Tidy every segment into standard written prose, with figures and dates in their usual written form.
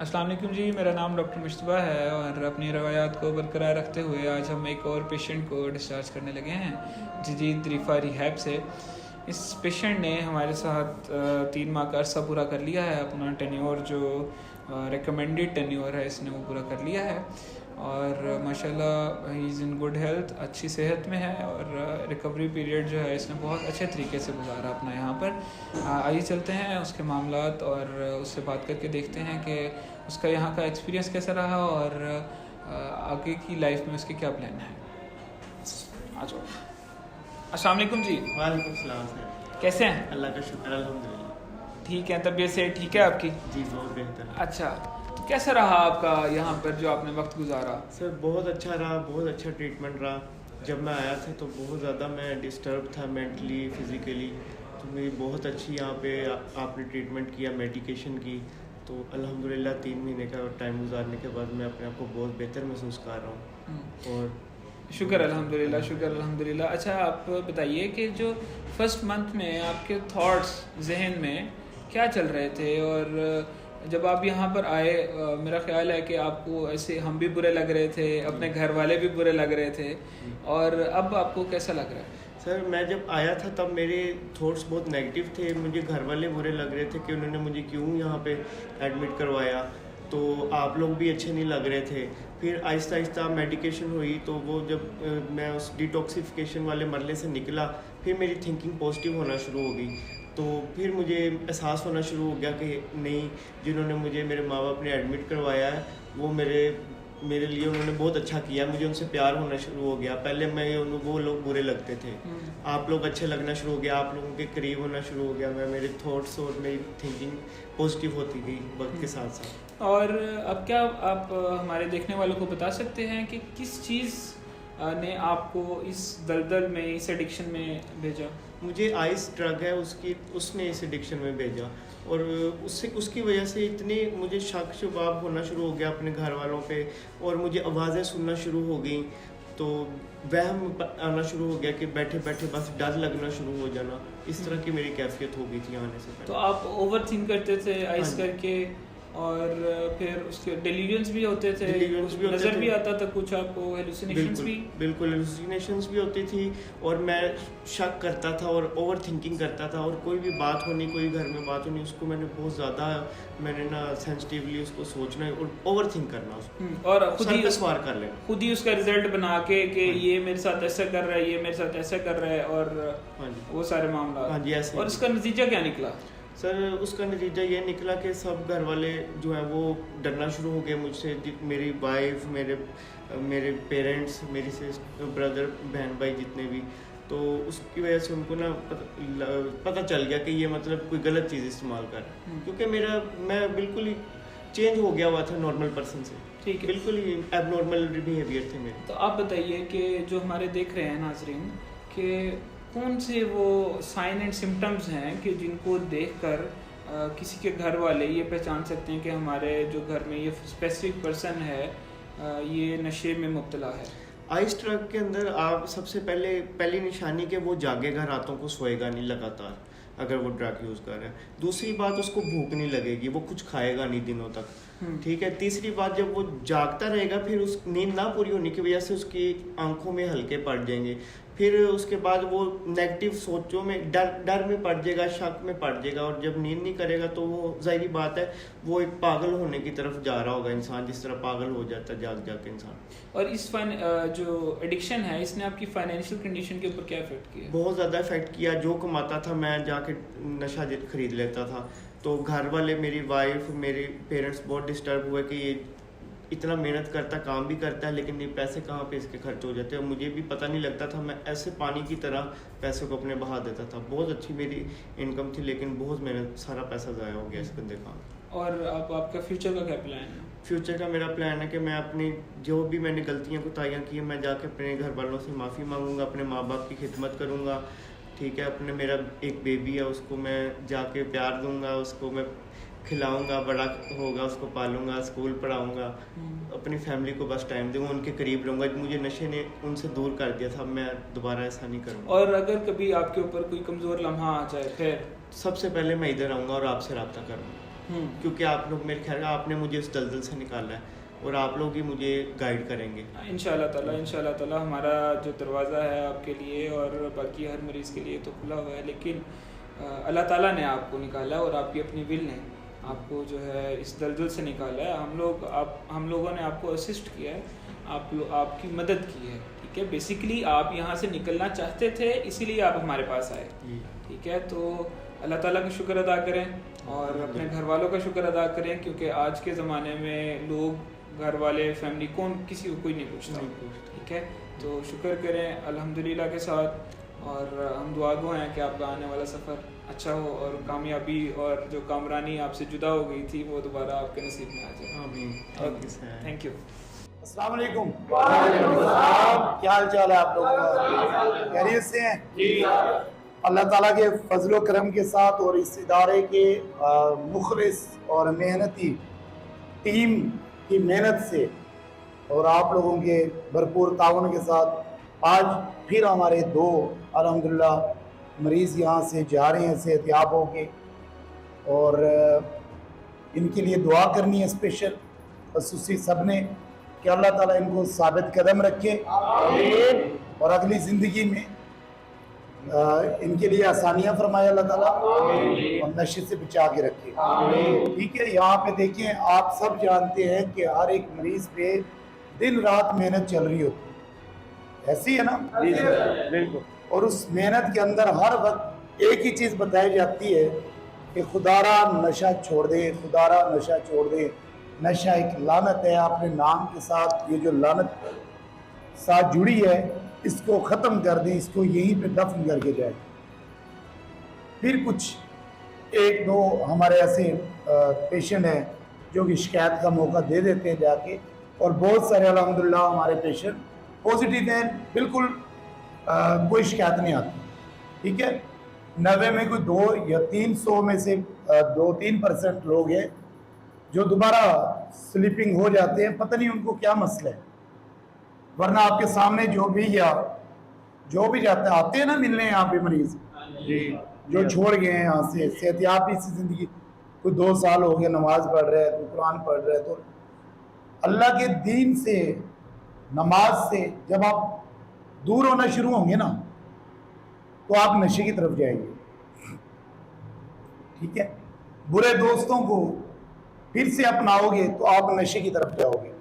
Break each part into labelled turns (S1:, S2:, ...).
S1: अस्सलाम वालेकुम जी, मेरा नाम डॉक्टर मुश्तबा है और अपनी रवायात को बरकरार रखते हुए आज हम एक और पेशेंट को डिस्चार्ज करने लगे हैं जदीद रिफ़ा रिहैब से। इस पेशेंट ने हमारे साथ 3 माह का अरसा पूरा कर लिया है। अपना टेन्योर जो रिकमेंडेड टेन्योर है इसने वो पूरा कर लिया है और माशाल्लाह he is in good health, अच्छी सेहत में है और रिकवरी पीरियड जो है इसने बहुत अच्छे तरीके से गुजारा अपना यहाँ पर। आइए चलते हैं उसके मामलात और उससे बात करके देखते हैं कि उसका यहाँ का एक्सपीरियंस कैसा रहा और आगे की लाइफ में उसके क्या प्लान है। आ जाओ। अस्सलाम वालेकुम जी।
S2: वालेकुम सलाम सर।
S1: कैसे हैं?
S2: अल्लाह का शुक्र अल्हम्दुलिल्लाह।
S1: ठीक है, तबीयत से ठीक है आपकी?
S2: जी बहुत बेहतर।
S1: अच्छा, तो कैसा रहा आपका यहाँ पर जो आपने वक्त गुजारा?
S2: सर बहुत अच्छा रहा, बहुत अच्छा ट्रीटमेंट रहा। जब मैं आया था तो बहुत ज़्यादा मैं डिस्टर्ब था मेंटली फिज़िकली, तो मेरी बहुत अच्छी यहाँ पे आपने ट्रीटमेंट किया, मेडिकेशन की, तो अल्हम्दुलिल्लाह 3 महीने का टाइम गुजारने के बाद मैं अपने आप को बहुत बेहतर महसूस कर रहा हूँ। और
S1: शुक्र अल्हम्दुलिल्लाह, शुक्र अल्हम्दुलिल्लाह। अच्छा, आप बताइए कि जो फर्स्ट मंथ में आपके थॉट्स जहन में क्या चल रहे थे और जब आप यहाँ पर आए मेरा ख्याल है कि आपको ऐसे हम भी बुरे लग रहे थे, अपने घर वाले भी बुरे लग रहे थे, और अब आपको कैसा लग रहा है?
S2: सर मैं जब आया था तब मेरे थॉट्स बहुत नेगेटिव थे। मुझे घर वाले बुरे लग रहे थे कि उन्होंने मुझे क्यों यहाँ पे एडमिट करवाया, तो आप लोग भी अच्छे नहीं लग रहे थे। फिर आहिस्ता आहिस्ता मेडिकेशन हुई तो वो जब मैं उस डिटॉक्सिफिकेशन वाले मरले से निकला, फिर मेरी थिंकिंग पॉजिटिव होना शुरू हो गई। तो फिर मुझे एहसास होना शुरू हो गया कि नहीं, जिन्होंने मुझे मेरे माँ बाप ने एडमिट करवाया है वो मेरे लिए उन्होंने बहुत अच्छा किया। मुझे उनसे प्यार होना शुरू हो गया। पहले वो लोग बुरे लगते थे, आप लोग अच्छे लगना शुरू हो गया, आप लोगों के करीब होना शुरू हो गया। मेरे थॉट्स और मेरी थिंकिंग पॉजिटिव होती गई वक्त के साथ साथ।
S1: और अब क्या आप हमारे देखने वालों को बता सकते हैं कि किस चीज़ ने आपको इस दलदल में, इस एडिक्शन में भेजा?
S2: मुझे आइस ड्रग है उसने इस एडिक्शन में भेजा और उसकी वजह से इतनी मुझे शक शुबाब होना शुरू हो गया अपने घर वालों पे, और मुझे आवाज़ें सुनना शुरू हो गई, तो वहम आना शुरू हो गया कि बैठे बैठे बस डर लगना शुरू हो जाना। इस तरह की मेरी कैफियत हो गई थी आने से पहले।
S1: तो आप ओवर थिंक करते थे आइस करके, और फिर उसके डेलीरियंस भी होते थे, नज़र भी आता था कुछ आपको, हेलुसिनेशंस भी?
S2: बिल्कुल हेलुसिनेशंस भी होती थी और मैं शक करता था और ओवर थिंकिंग करता था, और कोई भी बात होनी, कोई घर में बात होनी, उसको मैंने बहुत ज़्यादा सेंसिटिवली उसको सोचना और ओवर थिंक करना उसको,
S1: और खुद ही उसका रिजल्ट बना के कि ये मेरे साथ ऐसा कर रहा है, ये मेरे साथ ऐसा कर रहा है, और वो सारे मामला।
S2: हाँ जी, ऐसे।
S1: और इसका नतीजा क्या निकला?
S2: सर उसका नतीजा ये निकला कि सब घर वाले जो हैं वो डरना शुरू हो गए मुझसे। मेरी वाइफ, मेरे पेरेंट्स, मेरी सिस्टर, ब्रदर, बहन भाई जितने भी, तो उसकी वजह से उनको ना पता चल गया कि ये मतलब कोई गलत चीज़ इस्तेमाल कर रहा है, क्योंकि मैं बिल्कुल ही चेंज हो गया हुआ था नॉर्मल पर्सन से।
S1: ठीक है,
S2: बिल्कुल ही एबनॉर्मल बिहेवियर थे मेरे।
S1: तो आप बताइए कि जो हमारे देख रहे हैं नाजरीन, कि कौन से वो साइन एंड सिम्टम्स हैं कि जिनको देखकर किसी के घर वाले ये पहचान सकते हैं कि हमारे जो घर में ये स्पेसिफिक पर्सन है ये नशे में मुब्तला है?
S2: आइस ड्रग के अंदर आप सबसे पहली निशानी के वो जागेगा, रातों को सोएगा नहीं लगातार अगर वो ड्रग यूज़ कर रहा है। दूसरी बात, उसको भूख नहीं लगेगी, वो कुछ खाएगा नहीं दिनों तक। ठीक है। तीसरी बात, जब वो जागता रहेगा फिर उस नींद ना पूरी होने की वजह से उसकी आंखों में हल्के पड़ जाएंगे। फिर उसके बाद वो नेगेटिव सोचों में, डर में पड़ जाएगा, शक में पड़ जाएगा, और जब नींद नहीं करेगा तो वो जाहिर बात है वो एक पागल होने की तरफ जा रहा होगा इंसान, जिस तरह पागल हो जाता है जाग के इंसान।
S1: और इस जो एडिक्शन है इसने आपकी फाइनेंशियल कंडीशन के ऊपर क्या इफेक्ट किया?
S2: बहुत ज़्यादा इफेक्ट किया। जो कमाता था मैं जाके नशा खरीद लेता था, तो घर वाले, मेरी वाइफ, मेरे पेरेंट्स बहुत डिस्टर्ब हुए कि ये इतना मेहनत करता, काम भी करता है, लेकिन ये पैसे कहाँ पे इसके खर्च हो जाते हैं। मुझे भी पता नहीं लगता था, मैं ऐसे पानी की तरह पैसों को अपने बहा देता था। बहुत अच्छी मेरी इनकम थी, लेकिन बहुत मेहनत, सारा पैसा ज़ाया हो गया इस गंदे काम।
S1: और अब आपका फ्यूचर का क्या प्लान है?
S2: फ्यूचर का मेरा प्लान है कि मैं अपनी जो भी मैंने गलतियाँ कोताहियाँ की हैं, मैं जाके अपने घर वालों से माफ़ी मांगूंगा, अपने माँ बाप की खिदमत करूँगा। ठीक है। अपने मेरा एक बेबी है, उसको मैं जाके प्यार दूंगा, उसको मैं खिलाऊंगा, बड़ा होगा उसको पालूंगा, स्कूल पढ़ाऊंगा, अपनी फैमिली को बस टाइम दूंगा, उनके करीब रहूंगा। मुझे नशे ने उनसे दूर कर दिया था, मैं दोबारा ऐसा नहीं करूँगा।
S1: और अगर कभी आपके ऊपर कोई कमज़ोर लम्हा आ जाए फिर?
S2: सबसे पहले मैं इधर आऊँगा और आपसे रब्ता करूँगा। क्योंकि आप लोग मेरे ख्याल आपने मुझे इस दलदल से निकाला है और आप लोग ही मुझे गाइड करेंगे
S1: इंशाल्लाह ताला हमारा जो दरवाज़ा है आपके लिए और बाकी हर मरीज़ के लिए तो खुला हुआ है, लेकिन अल्लाह ताला ने आपको निकाला और आपकी अपनी विल ने आपको जो है इस दलदल से निकाला है। हम लोगों ने आपको असिस्ट किया है, आपकी मदद की है, ठीक है। बेसिकली आप यहाँ से निकलना चाहते थे, इसीलिए आप हमारे पास आए, ठीक है। तो अल्लाह ताला का शुक्र अदा करें और अपने घर वालों का शुक्र अदा करें, क्योंकि आज के ज़माने में लोग घर वाले फैमिली किसी को कोई नहीं पूछता, ठीक है। तो शुक्र करें अल्हम्दुलिल्लाह के साथ, और हम दुआगो हैं कि आपका आने वाला सफ़र अच्छा हो और कामयाबी और जो कामरानी आपसे जुदा हो गई थी वो दोबारा आपके नसीब में आ जाए। Thank you.
S3: अस्सलाम वालेकुम। क्या हाल चाल है आप लोगों का? खैरियत से हैं? जी। अल्लाह ताला के फजल व करम के साथ और इस इदारे के मुखलिस और मेहनती टीम की मेहनत से और आप लोगों के भरपूर ताउन के साथ आज फिर हमारे 2 अल्हम्दुलिल्लाह मरीज़ यहाँ से जा रहे हैं सेहतियाब होके, और इनके लिए दुआ करनी है स्पेशल खसूसी सब ने कि अल्लाह ताला इनको साबित कदम रखे और अगली ज़िंदगी में इनके लिए आसानियाँ फरमाए अल्लाह ताला और नशे से बचा के रखे, ठीक है। यहाँ पे देखें, आप सब जानते हैं कि हर एक मरीज़ पे दिन रात मेहनत चल रही होती है, ऐसी है ना? बिल्कुल। और उस मेहनत के अंदर हर वक्त एक ही चीज़ बताई जाती है कि खुदारा नशा छोड़ दे, खुदारा नशा छोड़ दे। नशा एक लानत है, अपने नाम के साथ ये जो लानत साथ जुड़ी है इसको ख़त्म कर दें, इसको यहीं पे दफन करके जाए। फिर कुछ 1-2 हमारे ऐसे पेशेंट हैं जो कि शिकायत का मौका दे देते हैं जाके, और बहुत सारे अल्हम्दुलिल्लाह हमारे पेशेंट पॉजिटिव हैं, बिल्कुल कोई शिकायत नहीं आती, ठीक है। 90 में कोई 2 या 300 में से 2-3% लोग हैं जो दोबारा स्लीपिंग हो जाते हैं, पता नहीं उनको क्या मसला है। वरना आपके सामने जो भी जाते आते हैं ना मिलने यहाँ पे मरीज जी, जो छोड़ गए हैं यहाँ से सेहतियाब इसी ज़िंदगी, कोई 2 साल हो गए नमाज पढ़ रहे हैं, कोई कुरान पढ़ रहे हैं, तो अल्लाह के दीन से, नमाज से जब आप दूर होना शुरू होंगे ना तो आप नशे की तरफ जाएंगे, ठीक है। बुरे दोस्तों को फिर से अपनाओगे तो आप नशे की तरफ जाओगे।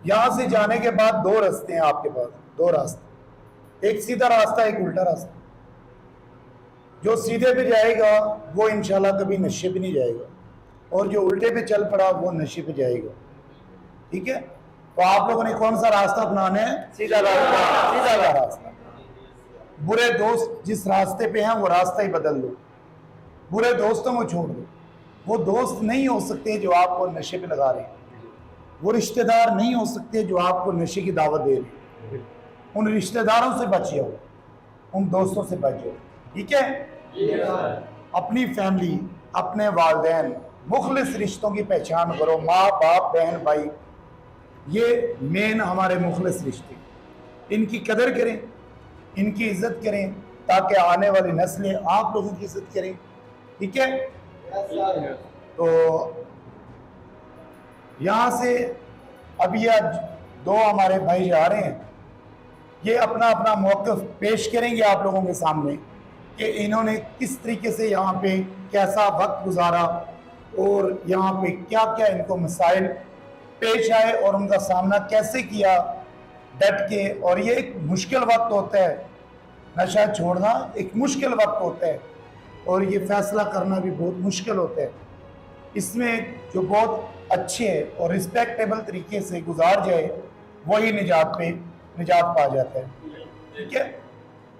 S3: यहां से जाने के बाद 2 रास्ते हैं आपके पास, 2 रास्ते, एक सीधा रास्ता, एक उल्टा रास्ता। जो सीधे पे जाएगा वो इंशाल्लाह कभी नशे पे नहीं जाएगा, और जो उल्टे पे चल पड़ा वो नशे पे जाएगा, ठीक है। तो आप लोगों ने कौन सा रास्ता अपनाना है? सीधा रास्ता, सीधा रास्ता। बुरे दोस्त जिस रास्ते पे हैं वो रास्ता ही बदल दो, बुरे दोस्तों को छोड़ दो। वो दोस्त नहीं हो सकते जो आपको नशे पे लगा रहे हैं, वो रिश्तेदार नहीं हो सकते जो आपको नशे की दावत दे रहे हैं। उन रिश्तेदारों से बच जाओ, उन दोस्तों से बच जाओ, ठीक है। अपनी फैमिली, अपने वालिदैन, मुखलिस रिश्तों की पहचान करो, माँ बाप बहन भाई, ये मेन हमारे मुखलिस रिश्ते, इनकी कदर करें, इनकी इज्जत करें ताकि आने वाली नस्लें आप लोगों की इज्जत करें, ठीक है। तो यहाँ से अभी आज 2 हमारे भाई जा रहे हैं, ये अपना अपना मौक़िफ़ पेश करेंगे आप लोगों के सामने कि इन्होंने किस तरीके से यहाँ पे कैसा वक्त गुजारा और यहाँ पे क्या क्या इनको मसाइल पेश आए और उनका सामना कैसे किया डट के। और ये एक मुश्किल वक्त होता है, नशा छोड़ना एक मुश्किल वक्त होता है और ये फ़ैसला करना भी बहुत मुश्किल होता है। इसमें जो बहुत अच्छे और रिस्पेक्टेबल तरीके से गुजार जाए वही निजात पा जाता है, ठीक है।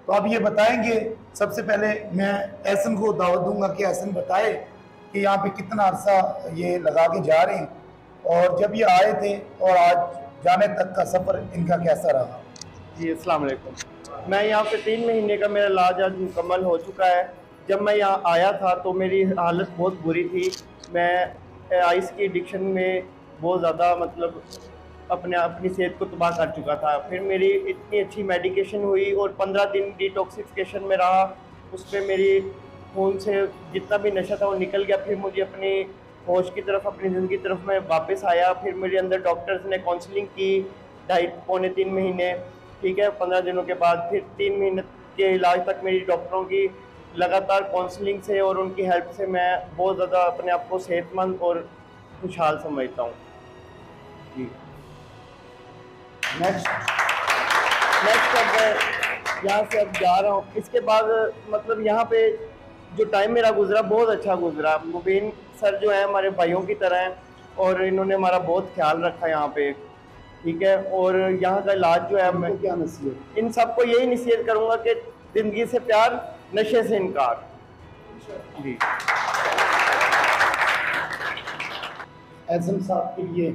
S3: तो अब ये बताएंगे, सबसे पहले मैं एहसन को दावत दूंगा कि एहसन बताए कि यहाँ पे कितना अरसा ये लगा के जा रहे हैं और जब ये आए थे और आज जाने तक का सफ़र इनका कैसा रहा।
S2: जी अस्सलाम वालेकुम। मैं यहाँ पे 3 महीने का मेरा इलाज आज मुकम्मल हो चुका है। जब मैं यहाँ आया था तो मेरी हालत बहुत बुरी थी, मैं आइस की एडिक्शन में बहुत ज़्यादा मतलब अपनी सेहत को तबाह कर चुका था। फिर मेरी इतनी अच्छी मेडिकेशन हुई और 15 दिन डिटॉक्सिफिकेशन में रहा, उस पर मेरी खून से जितना भी नशा था वो निकल गया। फिर मुझे अपनी होश की तरफ, अपनी ज़िंदगी की तरफ मैं वापस आया। फिर मेरे अंदर डॉक्टर्स ने काउंसलिंग की 2.5-3 महीने, ठीक है। 15 दिनों के बाद फिर 3 महीने के इलाज तक मेरी डॉक्टरों की लगातार काउंसलिंग से और उनकी हेल्प से मैं बहुत ज़्यादा अपने आप को सेहतमंद और खुशहाल समझता हूँ जी।
S3: नेक्स्ट
S2: अब मैं यहाँ से अब जा रहा हूँ। इसके बाद मतलब यहाँ पे जो टाइम मेरा गुजरा बहुत अच्छा गुजरा। मुबीन सर जो है हमारे भाइयों की तरह हैं और इन्होंने हमारा बहुत ख्याल रखा यहाँ पे, ठीक है। और यहाँ का इलाज जो है मैं
S3: आपको क्या नसीहत?
S2: इन सबको यही नसीहत करूँगा कि ज़िंदगी से प्यार, नशे से इनकार जी।
S3: एज़म साहब के लिए